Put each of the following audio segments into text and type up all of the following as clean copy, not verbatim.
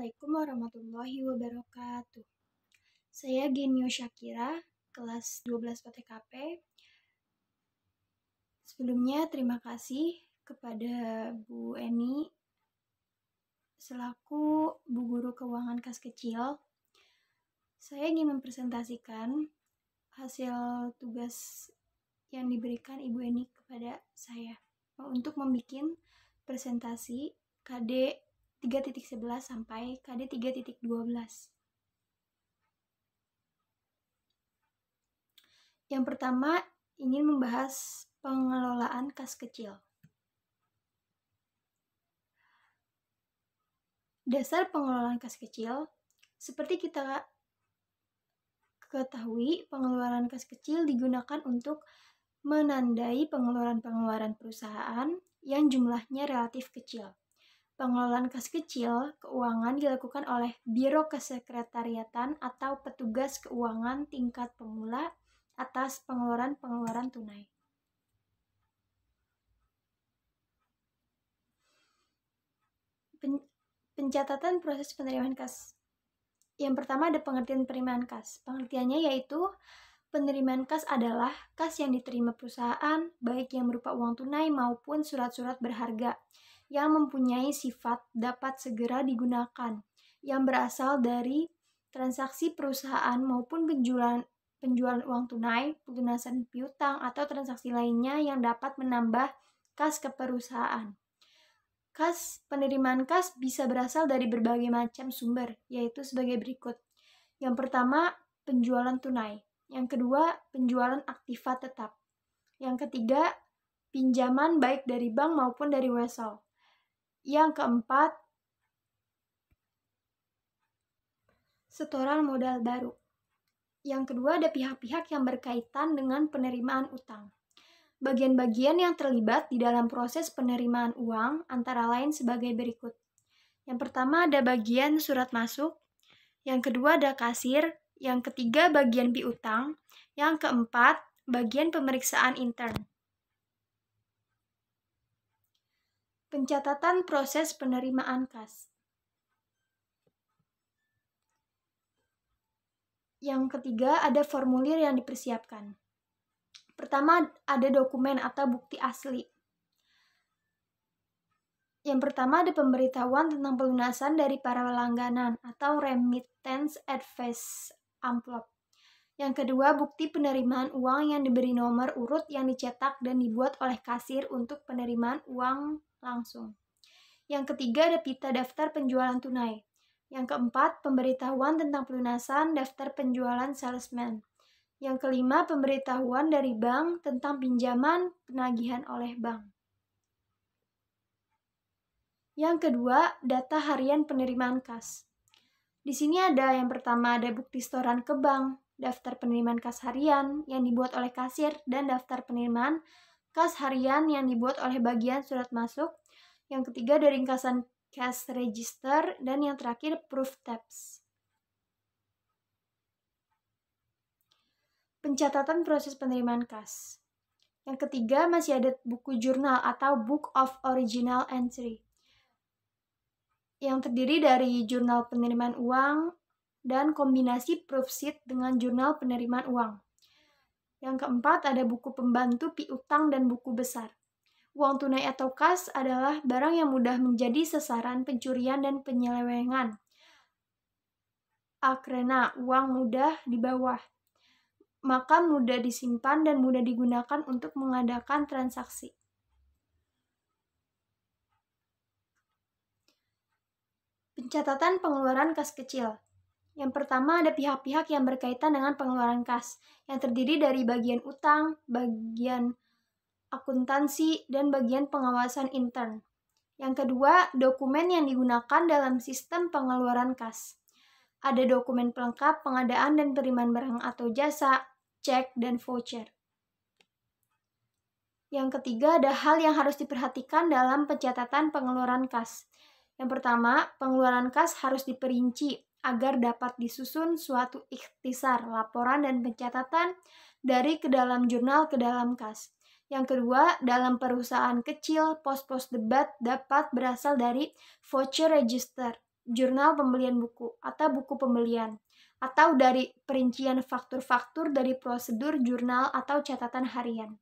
Assalamualaikum warahmatullahi wabarakatuh. Saya Genio Syakira, kelas 12 PTKP. Sebelumnya terima kasih kepada Bu Eni selaku Bu Guru Keuangan Kas Kecil. Saya ingin mempresentasikan hasil tugas yang diberikan Ibu Eni kepada saya untuk membuat presentasi KD 3.11 sampai KD 3.12. Yang pertama, ingin membahas pengelolaan kas kecil. Dasar pengelolaan kas kecil, seperti kita ketahui, pengeluaran kas kecil digunakan untuk menandai pengeluaran-pengeluaran perusahaan yang jumlahnya relatif kecil. Pengelolaan kas kecil keuangan dilakukan oleh Biro Kesekretariatan atau petugas keuangan tingkat pemula atas pengeluaran-pengeluaran tunai. Pencatatan proses penerimaan kas. Yang pertama ada pengertian penerimaan kas. Pengertiannya yaitu penerimaan kas adalah kas yang diterima perusahaan baik yang berupa uang tunai maupun surat-surat berharga yang mempunyai sifat dapat segera digunakan, yang berasal dari transaksi perusahaan maupun penjualan uang tunai, pelunasan piutang, atau transaksi lainnya yang dapat menambah kas keperusahaan. Penerimaan kas bisa berasal dari berbagai macam sumber, yaitu sebagai berikut. Yang pertama, penjualan tunai. Yang kedua, penjualan aktiva tetap. Yang ketiga, pinjaman baik dari bank maupun dari wesel. Yang keempat, setoran modal baru. Yang kedua, ada pihak-pihak yang berkaitan dengan penerimaan utang. Bagian-bagian yang terlibat di dalam proses penerimaan uang antara lain sebagai berikut. Yang pertama ada bagian surat masuk, yang kedua ada kasir, yang ketiga bagian piutang, yang keempat bagian pemeriksaan intern. Pencatatan proses penerimaan kas. Yang ketiga ada formulir yang dipersiapkan. Pertama ada dokumen atau bukti asli. Yang pertama ada pemberitahuan tentang pelunasan dari para langganan atau remittance advice amplop. Yang kedua, bukti penerimaan uang yang diberi nomor urut yang dicetak dan dibuat oleh kasir untuk penerimaan uang langsung. Yang ketiga, ada pita daftar penjualan tunai. Yang keempat, pemberitahuan tentang pelunasan daftar penjualan salesman. Yang kelima, pemberitahuan dari bank tentang pinjaman penagihan oleh bank. Yang kedua, data harian penerimaan kas. Di sini ada yang pertama ada bukti setoran ke bank, daftar penerimaan kas harian yang dibuat oleh kasir, dan daftar penerimaan kas harian yang dibuat oleh bagian surat masuk. Yang ketiga ada ringkasan cash register, dan yang terakhir proof tabs. Pencatatan proses penerimaan kas. Yang ketiga masih ada buku jurnal atau Book of Original Entry, yang terdiri dari jurnal penerimaan uang dan kombinasi proof sheet dengan jurnal penerimaan uang. Yang keempat ada buku pembantu piutang dan buku besar. Uang tunai atau kas adalah barang yang mudah menjadi sasaran pencurian dan penyelewengan. Karena uang mudah di bawah, maka mudah disimpan dan mudah digunakan untuk mengadakan transaksi. Pencatatan pengeluaran kas kecil. Yang pertama ada pihak-pihak yang berkaitan dengan pengeluaran kas, yang terdiri dari bagian utang, bagian akuntansi, dan bagian pengawasan intern. Yang kedua, dokumen yang digunakan dalam sistem pengeluaran kas. Ada dokumen pelengkap pengadaan dan penerimaan barang atau jasa, cek, dan voucher. Yang ketiga, ada hal yang harus diperhatikan dalam pencatatan pengeluaran kas. Yang pertama, pengeluaran kas harus diperinci agar dapat disusun suatu ikhtisar, laporan dan pencatatan dari ke dalam jurnal ke dalam kas. Yang kedua, dalam perusahaan kecil, pos-pos debat dapat berasal dari voucher register jurnal pembelian buku atau buku pembelian, atau dari perincian faktur-faktur dari prosedur jurnal atau catatan harian.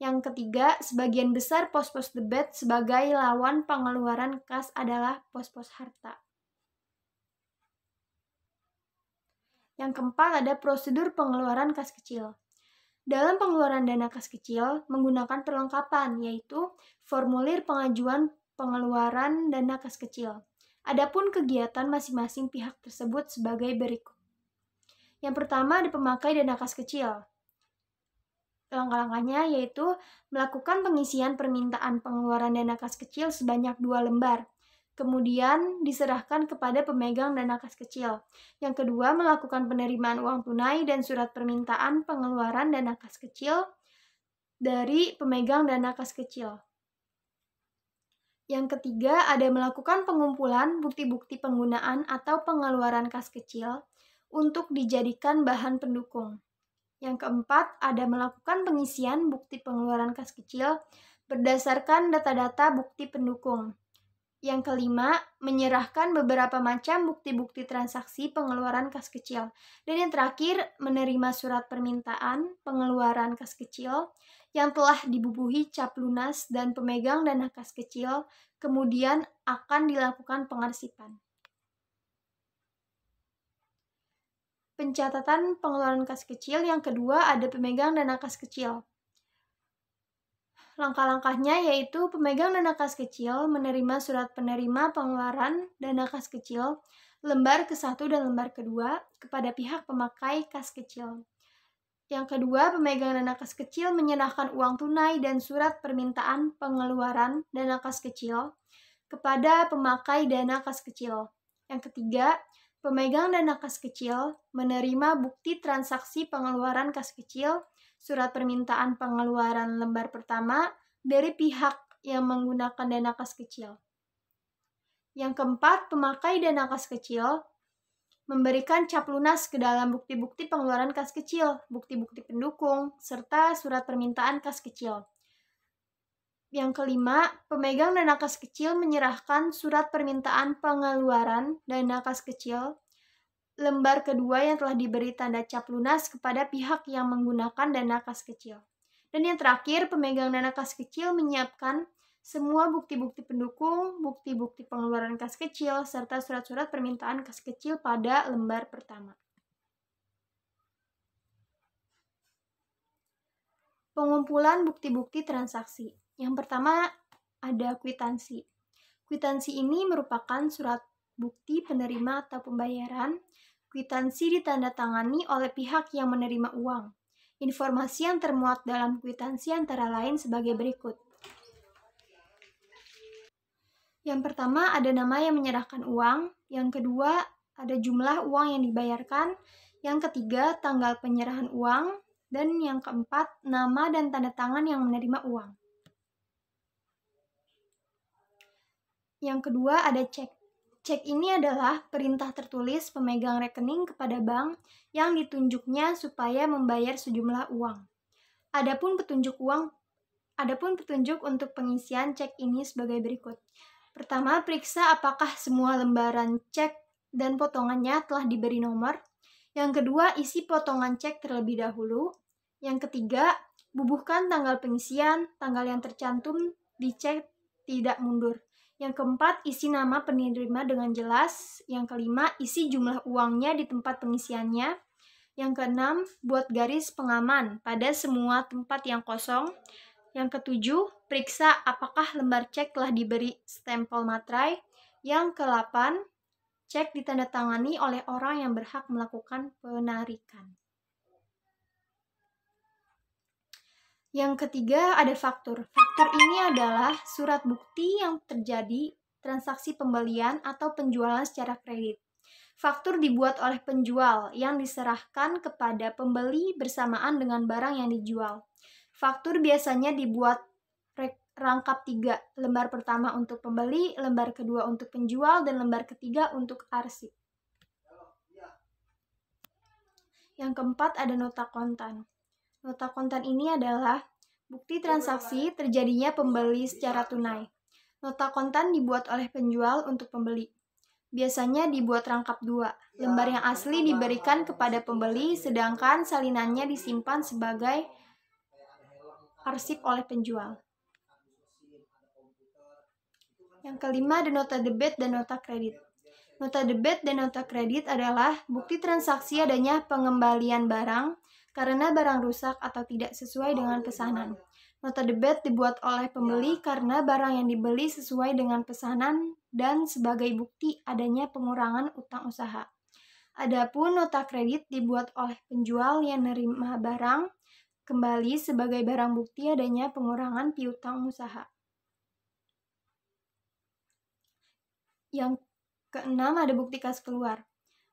Yang ketiga, sebagian besar pos-pos debit sebagai lawan pengeluaran kas adalah pos-pos harta. Yang keempat ada prosedur pengeluaran kas kecil. Dalam pengeluaran dana kas kecil menggunakan perlengkapan, yaitu formulir pengajuan pengeluaran dana kas kecil. Adapun kegiatan masing-masing pihak tersebut sebagai berikut. Yang pertama ada pemakai dana kas kecil. Langkah-langkahnya yaitu melakukan pengisian permintaan pengeluaran dana kas kecil sebanyak 2 lembar. Kemudian diserahkan kepada pemegang dana kas kecil. Yang kedua, melakukan penerimaan uang tunai dan surat permintaan pengeluaran dana kas kecil dari pemegang dana kas kecil. Yang ketiga, ada melakukan pengumpulan bukti-bukti penggunaan atau pengeluaran kas kecil untuk dijadikan bahan pendukung. Yang keempat, ada melakukan pengisian bukti pengeluaran kas kecil berdasarkan data-data bukti pendukung. Yang kelima, menyerahkan beberapa macam bukti-bukti transaksi pengeluaran kas kecil. Dan yang terakhir, menerima surat permintaan pengeluaran kas kecil yang telah dibubuhi cap lunas dan pemegang dana kas kecil, kemudian akan dilakukan pengarsipan. Pencatatan pengeluaran kas kecil yang kedua ada pemegang dana kas kecil. Langkah-langkahnya yaitu pemegang dana kas kecil menerima surat penerima pengeluaran dana kas kecil lembar ke-1 dan lembar kedua kepada pihak pemakai kas kecil. Yang kedua, pemegang dana kas kecil menyerahkan uang tunai dan surat permintaan pengeluaran dana kas kecil kepada pemakai dana kas kecil. Yang ketiga, pemegang dana kas kecil menerima bukti transaksi pengeluaran kas kecil surat permintaan pengeluaran lembar pertama dari pihak yang menggunakan dana kas kecil. Yang keempat, pemakai dana kas kecil memberikan cap lunas ke dalam bukti-bukti pengeluaran kas kecil, bukti-bukti pendukung, serta surat permintaan kas kecil. Yang kelima, pemegang dana kas kecil menyerahkan surat permintaan pengeluaran dana kas kecil lembar kedua yang telah diberi tanda cap lunas kepada pihak yang menggunakan dana kas kecil. Dan yang terakhir, pemegang dana kas kecil menyiapkan semua bukti-bukti pendukung, bukti-bukti pengeluaran kas kecil, serta surat-surat permintaan kas kecil pada lembar pertama. Pengumpulan bukti-bukti transaksi. Yang pertama ada kwitansi. Kwitansi ini merupakan surat bukti penerima atau pembayaran. Kwitansi ditandatangani oleh pihak yang menerima uang. Informasi yang termuat dalam kwitansi antara lain sebagai berikut. Yang pertama ada nama yang menyerahkan uang. Yang kedua ada jumlah uang yang dibayarkan. Yang ketiga tanggal penyerahan uang. Dan yang keempat nama dan tanda tangan yang menerima uang. Yang kedua ada cek. Cek ini adalah perintah tertulis pemegang rekening kepada bank yang ditunjuknya supaya membayar sejumlah uang. Adapun petunjuk untuk pengisian cek ini sebagai berikut. Pertama, periksa apakah semua lembaran cek dan potongannya telah diberi nomor. Yang kedua, isi potongan cek terlebih dahulu. Yang ketiga, bubuhkan tanggal pengisian, tanggal yang tercantum di cek tidak mundur. Yang keempat, isi nama penerima dengan jelas. Yang kelima, isi jumlah uangnya di tempat pengisiannya. Yang keenam, buat garis pengaman pada semua tempat yang kosong. Yang ketujuh, periksa apakah lembar cek telah diberi stempel materai. Yang ke-8, cek ditandatangani oleh orang yang berhak melakukan penarikan. Yang ketiga ada faktur. Faktur ini adalah surat bukti yang terjadi transaksi pembelian atau penjualan secara kredit. Faktur dibuat oleh penjual yang diserahkan kepada pembeli bersamaan dengan barang yang dijual. Faktur biasanya dibuat rangkap 3, lembar pertama untuk pembeli, lembar kedua untuk penjual, dan lembar ketiga untuk arsip. Yang keempat ada nota kontan. Nota kontan ini adalah bukti transaksi terjadinya pembeli secara tunai. Nota kontan dibuat oleh penjual untuk pembeli. Biasanya dibuat rangkap dua. Lembar yang asli diberikan kepada pembeli, sedangkan salinannya disimpan sebagai arsip oleh penjual. Yang kelima, ada nota debit dan nota kredit. Nota debit dan nota kredit adalah bukti transaksi adanya pengembalian barang karena barang rusak atau tidak sesuai dengan pesanan. Nota debit dibuat oleh pembeli karena barang yang dibeli sesuai dengan pesanan dan sebagai bukti adanya pengurangan utang usaha. Adapun nota kredit dibuat oleh penjual yang menerima barang kembali sebagai barang bukti adanya pengurangan piutang usaha. Yang keenam, ada bukti kas keluar.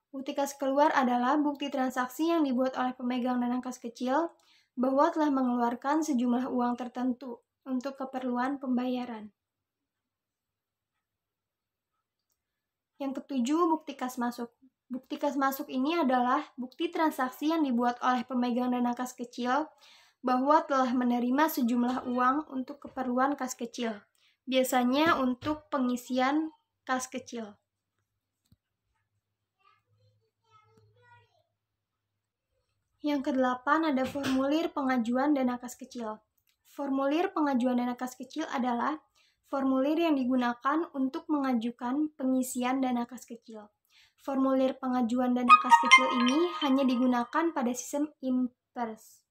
Bukti kas keluar adalah bukti transaksi yang dibuat oleh pemegang dana kas kecil bahwa telah mengeluarkan sejumlah uang tertentu untuk keperluan pembayaran. Yang ketujuh, bukti kas masuk. Bukti kas masuk ini adalah bukti transaksi yang dibuat oleh pemegang dana kas kecil bahwa telah menerima sejumlah uang untuk keperluan kas kecil, biasanya untuk pengisian kas kecil. Yang kedelapan, ada formulir pengajuan dana kas kecil. Formulir pengajuan dana kas kecil adalah formulir yang digunakan untuk mengajukan pengisian dana kas kecil. Formulir pengajuan dana kas kecil ini hanya digunakan pada sistem IMPERS,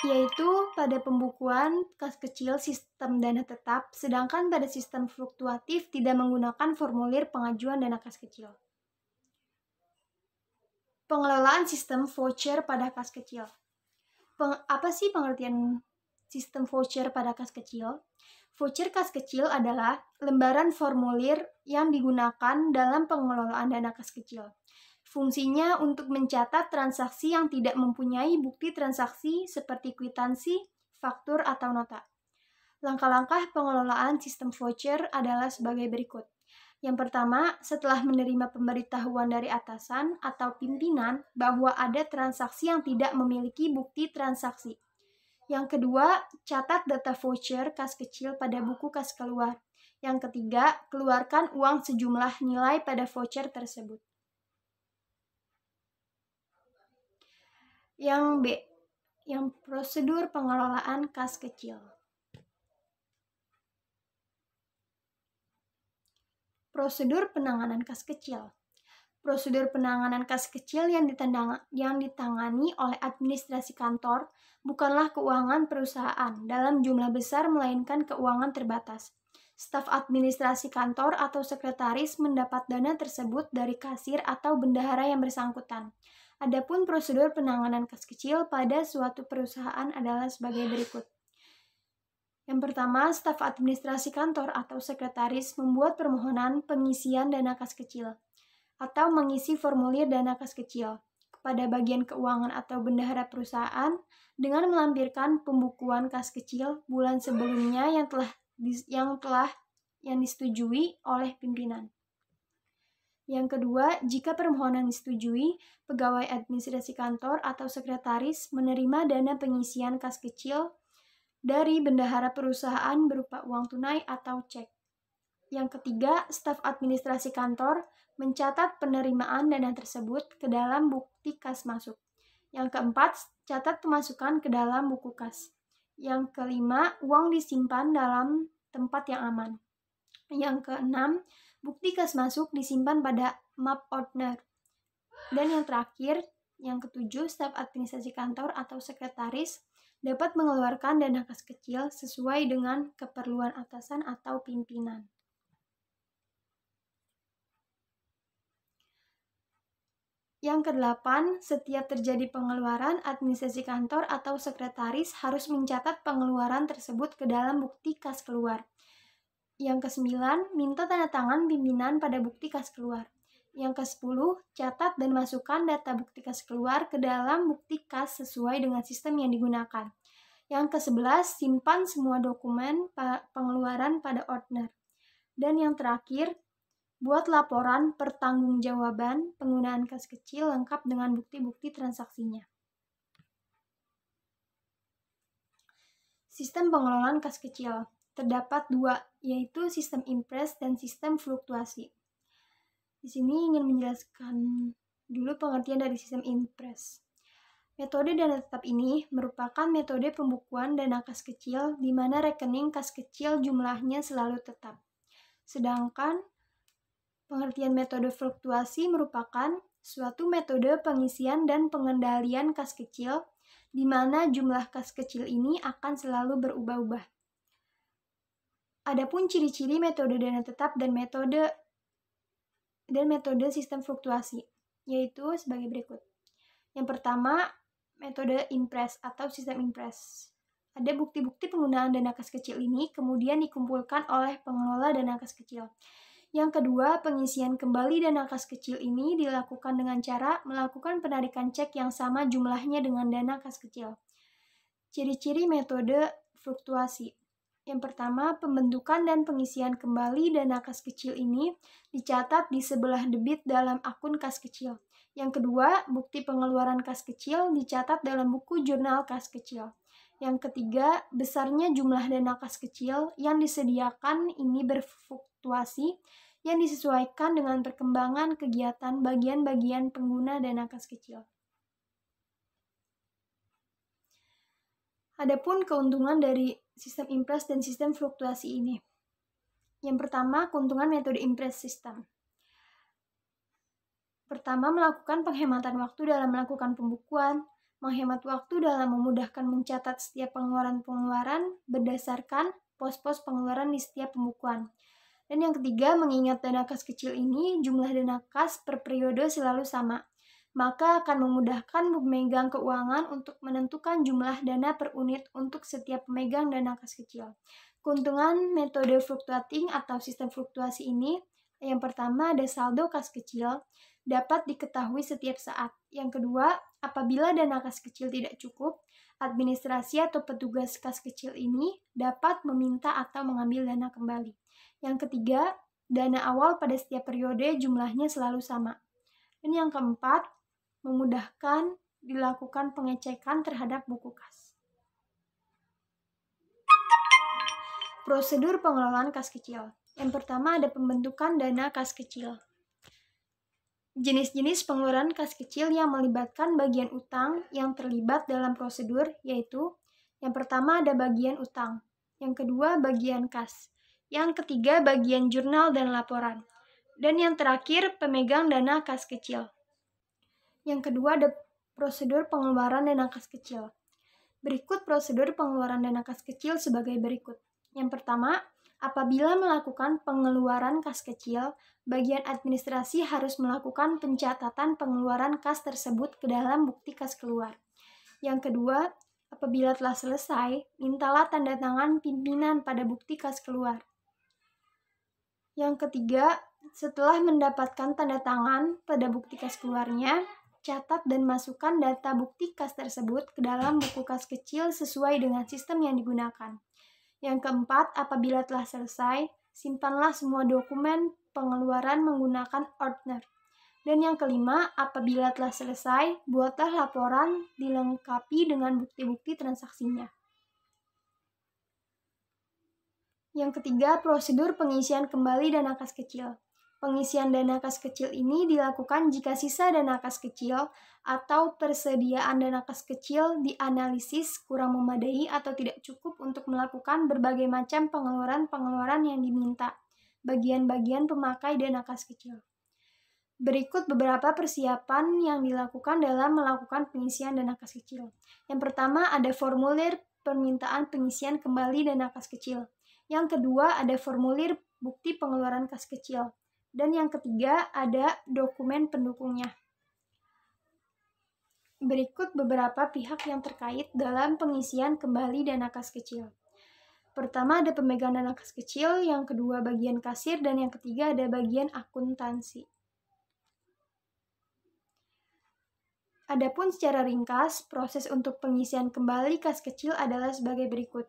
yaitu pada pembukuan kas kecil sistem dana tetap, sedangkan pada sistem fluktuatif tidak menggunakan formulir pengajuan dana kas kecil. Pengelolaan sistem voucher pada kas kecil. Apa sih pengertian sistem voucher pada kas kecil? Voucher kas kecil adalah lembaran formulir yang digunakan dalam pengelolaan dana kas kecil. Fungsinya untuk mencatat transaksi yang tidak mempunyai bukti transaksi seperti kwitansi, faktur, atau nota. Langkah-langkah pengelolaan sistem voucher adalah sebagai berikut. Yang pertama, setelah menerima pemberitahuan dari atasan atau pimpinan bahwa ada transaksi yang tidak memiliki bukti transaksi. Yang kedua, catat data voucher kas kecil pada buku kas keluar. Yang ketiga, keluarkan uang sejumlah nilai pada voucher tersebut. Yang B, yang prosedur pengelolaan kas kecil. Prosedur penanganan kas kecil. Prosedur penanganan kas kecil yang ditangani oleh administrasi kantor bukanlah keuangan perusahaan dalam jumlah besar melainkan keuangan terbatas. Staf administrasi kantor atau sekretaris mendapat dana tersebut dari kasir atau bendahara yang bersangkutan. Adapun prosedur penanganan kas kecil pada suatu perusahaan adalah sebagai berikut. Yang pertama, staf administrasi kantor atau sekretaris membuat permohonan pengisian dana kas kecil atau mengisi formulir dana kas kecil kepada bagian keuangan atau bendahara perusahaan dengan melampirkan pembukuan kas kecil bulan sebelumnya yang disetujui oleh pimpinan. Yang kedua, jika permohonan disetujui, pegawai administrasi kantor atau sekretaris menerima dana pengisian kas kecil dari bendahara perusahaan berupa uang tunai atau cek. Yang ketiga, staf administrasi kantor mencatat penerimaan dana tersebut ke dalam bukti kas masuk. Yang keempat, catat pemasukan ke dalam buku kas. Yang kelima, uang disimpan dalam tempat yang aman. Yang keenam, bukti kas masuk disimpan pada map ordner. Dan yang terakhir, yang ketujuh, staf administrasi kantor atau sekretaris dapat mengeluarkan dana kas kecil sesuai dengan keperluan atasan atau pimpinan. Yang kedelapan, setiap terjadi pengeluaran, administrasi kantor atau sekretaris harus mencatat pengeluaran tersebut ke dalam bukti kas keluar. Yang kesembilan, minta tanda tangan pimpinan pada bukti kas keluar. Yang ke-10, catat dan masukkan data bukti kas keluar ke dalam bukti kas sesuai dengan sistem yang digunakan. Yang ke-11, simpan semua dokumen pengeluaran pada ordner. Dan yang terakhir, buat laporan pertanggungjawaban penggunaan kas kecil lengkap dengan bukti-bukti transaksinya. Sistem pengelolaan kas kecil. terdapat dua, yaitu sistem impres dan sistem fluktuasi. Di sini ingin menjelaskan dulu pengertian dari sistem impres. Metode dana tetap ini merupakan metode pembukuan dana kas kecil di mana rekening kas kecil jumlahnya selalu tetap. Sedangkan pengertian metode fluktuasi merupakan suatu metode pengisian dan pengendalian kas kecil di mana jumlah kas kecil ini akan selalu berubah-ubah. Adapun ciri-ciri metode dana tetap dan metode sistem fluktuasi, yaitu sebagai berikut. Yang pertama, metode impres atau sistem impres. Ada bukti-bukti penggunaan dana kas kecil ini kemudian dikumpulkan oleh pengelola dana kas kecil. Yang kedua, pengisian kembali dana kas kecil ini dilakukan dengan cara melakukan penarikan cek yang sama jumlahnya dengan dana kas kecil. Ciri-ciri metode fluktuasi. Yang pertama, pembentukan dan pengisian kembali dana kas kecil ini dicatat di sebelah debit dalam akun kas kecil. Yang kedua, bukti pengeluaran kas kecil dicatat dalam buku jurnal kas kecil. Yang ketiga, besarnya jumlah dana kas kecil yang disediakan ini berfluktuasi yang disesuaikan dengan perkembangan kegiatan bagian-bagian pengguna dana kas kecil. Adapun keuntungan dari sistem impres dan sistem fluktuasi ini. Yang pertama, keuntungan metode impres sistem. Pertama, melakukan penghematan waktu dalam melakukan pembukuan, menghemat waktu dalam memudahkan mencatat setiap pengeluaran berdasarkan pos-pos pengeluaran di setiap pembukuan. Dan yang ketiga, mengingat dana kas kecil ini, jumlah dana kas per periode selalu sama, maka akan memudahkan pemegang keuangan untuk menentukan jumlah dana per unit untuk setiap pemegang dana kas kecil. Keuntungan metode fluctuating atau sistem fluktuasi ini, yang pertama ada saldo kas kecil, dapat diketahui setiap saat. Yang kedua, apabila dana kas kecil tidak cukup, administrasi atau petugas kas kecil ini dapat meminta atau mengambil dana kembali. Yang ketiga, dana awal pada setiap periode jumlahnya selalu sama. Dan yang keempat, memudahkan dilakukan pengecekan terhadap buku kas. Prosedur pengelolaan kas kecil. Yang pertama ada pembentukan dana kas kecil. Jenis-jenis pengeluaran kas kecil yang melibatkan bagian utang yang terlibat dalam prosedur yaitu yang pertama ada bagian utang, yang kedua bagian kas, yang ketiga bagian jurnal dan laporan, dan yang terakhir pemegang dana kas kecil. Yang kedua ada prosedur pengeluaran dana kas kecil. Berikut prosedur pengeluaran dana kas kecil sebagai berikut. Yang pertama, apabila melakukan pengeluaran kas kecil, bagian administrasi harus melakukan pencatatan pengeluaran kas tersebut ke dalam bukti kas keluar. Yang kedua, apabila telah selesai, mintalah tanda tangan pimpinan pada bukti kas keluar. Yang ketiga, setelah mendapatkan tanda tangan pada bukti kas keluarnya, catat dan masukkan data bukti kas tersebut ke dalam buku kas kecil sesuai dengan sistem yang digunakan. Yang keempat, apabila telah selesai, simpanlah semua dokumen pengeluaran menggunakan ordner. Dan yang kelima, apabila telah selesai, buatlah laporan dilengkapi dengan bukti-bukti transaksinya. Yang ketiga, prosedur pengisian kembali dana kas kecil. Pengisian dana kas kecil ini dilakukan jika sisa dana kas kecil atau persediaan dana kas kecil dianalisis kurang memadai atau tidak cukup untuk melakukan berbagai macam pengeluaran-pengeluaran yang diminta bagian-bagian pemakai dana kas kecil. Berikut beberapa persiapan yang dilakukan dalam melakukan pengisian dana kas kecil. Yang pertama ada formulir permintaan pengisian kembali dana kas kecil. Yang kedua ada formulir bukti pengeluaran kas kecil. Dan yang ketiga ada dokumen pendukungnya. Berikut beberapa pihak yang terkait dalam pengisian kembali dana kas kecil. Pertama ada pemegang dana kas kecil, yang kedua bagian kasir, dan yang ketiga ada bagian akuntansi. Adapun secara ringkas, proses untuk pengisian kembali kas kecil adalah sebagai berikut.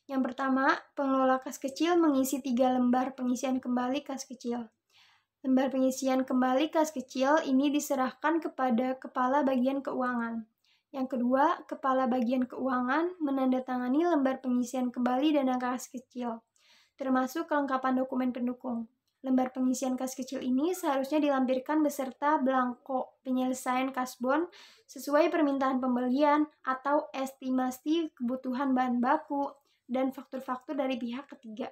Yang pertama, pengelola kas kecil mengisi 3 lembar pengisian kembali kas kecil. Lembar pengisian kembali kas kecil ini diserahkan kepada kepala bagian keuangan. Yang kedua, kepala bagian keuangan menandatangani lembar pengisian kembali dana kas kecil, termasuk kelengkapan dokumen pendukung. Lembar pengisian kas kecil ini seharusnya dilampirkan beserta belangko penyelesaian kasbon sesuai permintaan pembelian atau estimasi kebutuhan bahan baku dan faktur-faktur dari pihak ketiga.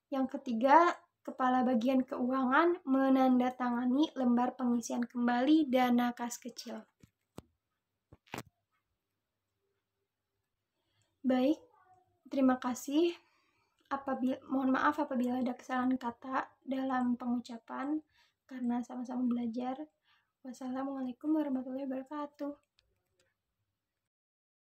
Yang ketiga, kepala bagian keuangan menandatangani lembar pengisian kembali dana kas kecil. Baik, terima kasih. Mohon maaf apabila ada kesalahan kata dalam pengucapan karena sama-sama belajar. Wassalamualaikum warahmatullahi wabarakatuh.